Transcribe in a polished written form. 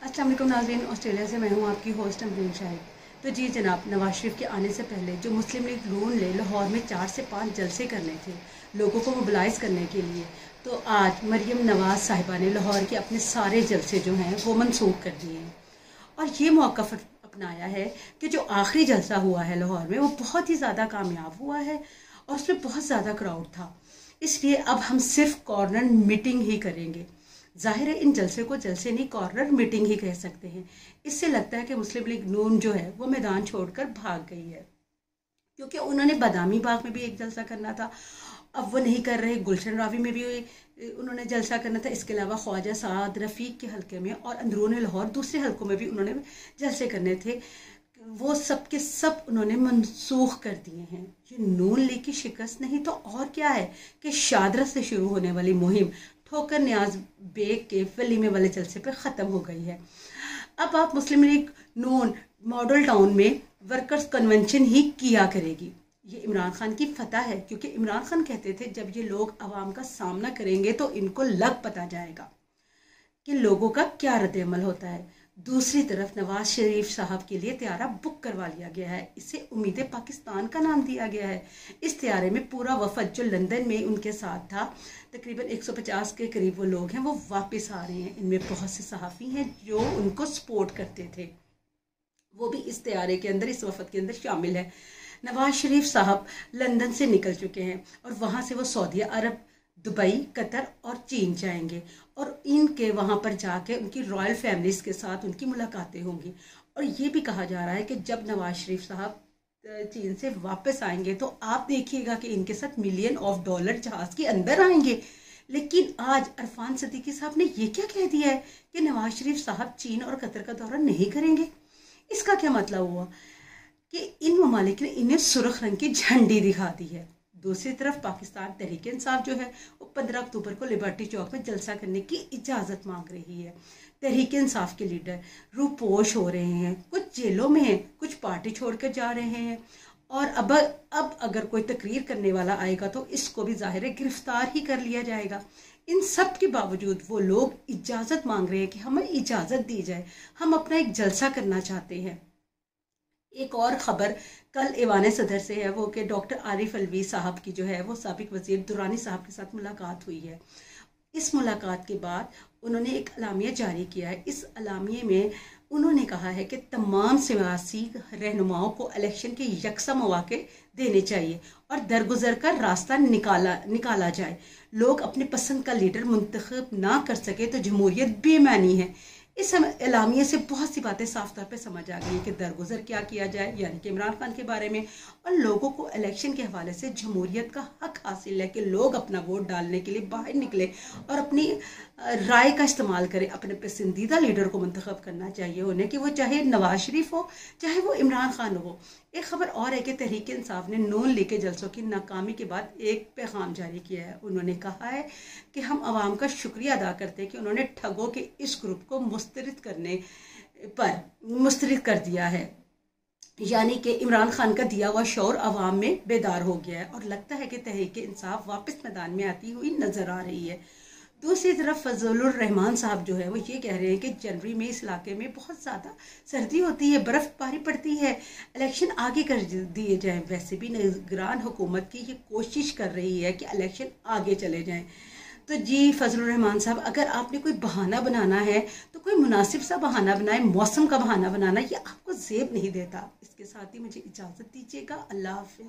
अस्सलाम वालेकुम नाज़रीन, ऑस्ट्रेलिया से मैं हूँ आपकी होस्ट अमरीन शाहिद। तो जी जनाब, नवाज शरीफ के आने से पहले जो मुस्लिम लीग नून ने लाहौर में 4 से 5 जलसे करने थे लोगों को मोबिलाइज़ करने के लिए, तो आज मरियम नवाज साहिबा ने लाहौर के अपने सारे जलसे जो हैं वो मनसूख कर दिए हैं और ये मौका अपनाया है कि जो आखिरी जलसा हुआ है लाहौर में वो बहुत ही ज़्यादा कामयाब हुआ है और उसमें बहुत ज़्यादा क्राउड था। इसलिए अब हम सिर्फ कॉर्नर मीटिंग ही करेंगे। जाहिर है इन जलसे को जलसे नहीं, कॉर्नर मीटिंग ही कह सकते हैं। इससे लगता है कि मुस्लिम लीग नून जो है वो मैदान छोड़कर भाग गई है, क्योंकि उन्होंने बादामी बाग में भी एक जलसा करना था, अब वो नहीं कर रहे। गुलशन रावी में भी उन्होंने जलसा करना था। इसके अलावा ख्वाजा साद रफ़ीक के हल्के में और अंदरून लाहौर दूसरे हल्कों में भी उन्होंने जलसे करने थे। वो सब के सब उन्होंने मनसूख कर दिए हैं। ये नून लीग की शिकस्त नहीं तो और क्या है कि शादरा से शुरू होने वाली मुहिम ठोकर न्याज बेग के वलीमे वाले जलसे पर ख़त्म हो गई है। अब आप मुस्लिम लीग नून मॉडल टाउन में वर्कर्स कन्वेंशन ही किया करेगी। ये इमरान खान की फतह है, क्योंकि इमरान खान कहते थे जब ये लोग अवाम का सामना करेंगे तो इनको लग पता जाएगा कि लोगों का क्या रद्द-ए-अमल होता है। दूसरी तरफ नवाज शरीफ साहब के लिए त्यारा बुक करवा लिया गया है। इसे उम्मीद पाकिस्तान का नाम दिया गया है। इस त्यारे में पूरा वफद जो लंदन में उनके साथ था, तकरीबन 150 के करीब वो लोग हैं, वो वापस आ रहे हैं। इनमें बहुत से सहाफ़ी हैं जो उनको सपोर्ट करते थे, वो भी इस त्यारे के अंदर, इस वफद के अंदर शामिल है। नवाज शरीफ साहब लंदन से निकल चुके हैं और वहाँ से वो सऊदी अरब, दुबई, कतर और चीन जाएंगे और इनके वहाँ पर जाके उनकी रॉयल फैमिलीज के साथ उनकी मुलाकातें होंगी। और ये भी कहा जा रहा है कि जब नवाज शरीफ साहब चीन से वापस आएंगे तो आप देखिएगा कि इनके साथ $मिलियन जहाज़ के अंदर आएंगे। लेकिन आज अरफान सदीकी साहब ने ये क्या कह दिया है कि नवाज शरीफ साहब चीन और कतर का दौरा नहीं करेंगे। इसका क्या मतलब हुआ कि इन ममालिक ने इन्हें सुर्ख रंग की झंडी दिखा दी है। दूसरी तरफ पाकिस्तान तहरीक इंसाफ जो है वो 15 अक्टूबर को लिबर्टी चौक में जलसा करने की इजाज़त मांग रही है। तहरीक इंसाफ के लीडर रूपोश हो रहे हैं, कुछ जेलों में हैं, कुछ पार्टी छोड़कर जा रहे हैं और अब अगर कोई तकरीर करने वाला आएगा तो इसको भी ज़ाहिर है गिरफ्तार ही कर लिया जाएगा। इन सब के बावजूद वो लोग इजाज़त मांग रहे हैं कि हमें इजाज़त दी जाए, हम अपना एक जलसा करना चाहते हैं। एक और ख़बर कल ऐवान सदर से है, वो कि डॉक्टर आरिफ अलवी साहब की जो है वो साबिक वज़ीर दुरानी साहब के साथ मुलाकात हुई है। इस मुलाकात के बाद उन्होंने एक अलामिया जारी किया है। इस अलामिये में उन्होंने कहा है कि तमाम सियासी रहनुमाओं को इलेक्शन के यकसा मौके देने चाहिए और दरगुजर का रास्ता निकाला जाए। लोग अपने पसंद का लीडर मुंतखब ना कर सके तो जमहूरियत बेमानी है। इस एलामिया से बहुत सी बातें साफ तौर पे समझ आ गई है कि दरगुजर क्या किया जाए, यानी कि इमरान खान के बारे में, और लोगों को इलेक्शन के हवाले से जमहूरियत का हक हासिल है कि लोग अपना वोट डालने के लिए बाहर निकले और अपनी राय का इस्तेमाल करें। अपने पसंदीदा लीडर को मंतखब करना चाहिए उन्हें, कि वो चाहे नवाज शरीफ हो चाहे वो इमरान खान हो। एक खबर और है कि तहरीक इंसाफ ने नून लीग के जलसों की नाकामी के बाद एक पैगाम जारी किया है। उन्होंने कहा है कि हम आवाम का शुक्रिया अदा करते हैं कि उन्होंने ठगों के इस ग्रुप को मुस्तरद कर दिया है, यानी कि इमरान खान का दिया हुआ शौर आवाम में बेदार हो गया है और लगता है कि तहरीक इंसाफ वापस मैदान में आती हुई नजर आ रही है। दूसरी तरफ फजलुर रहमान साहब जो है वो ये कह रहे हैं कि जनवरी में इस इलाके में बहुत ज़्यादा सर्दी होती है, बर्फ़बारी पड़ती है, इलेक्शन आगे कर दिए जाएं। वैसे भी निगरान हुकूमत की ये कोशिश कर रही है कि इलेक्शन आगे चले जाएं। तो जी फजलुर रहमान साहब, अगर आपने कोई बहाना बनाना है तो कोई मुनासिब सा बहाना बनाए, मौसम का बहाना बनाना ये आपको ज़ेब नहीं देता। इसके साथ ही मुझे इजाज़त दीजिएगा। अल्लाह हाफ़िज़।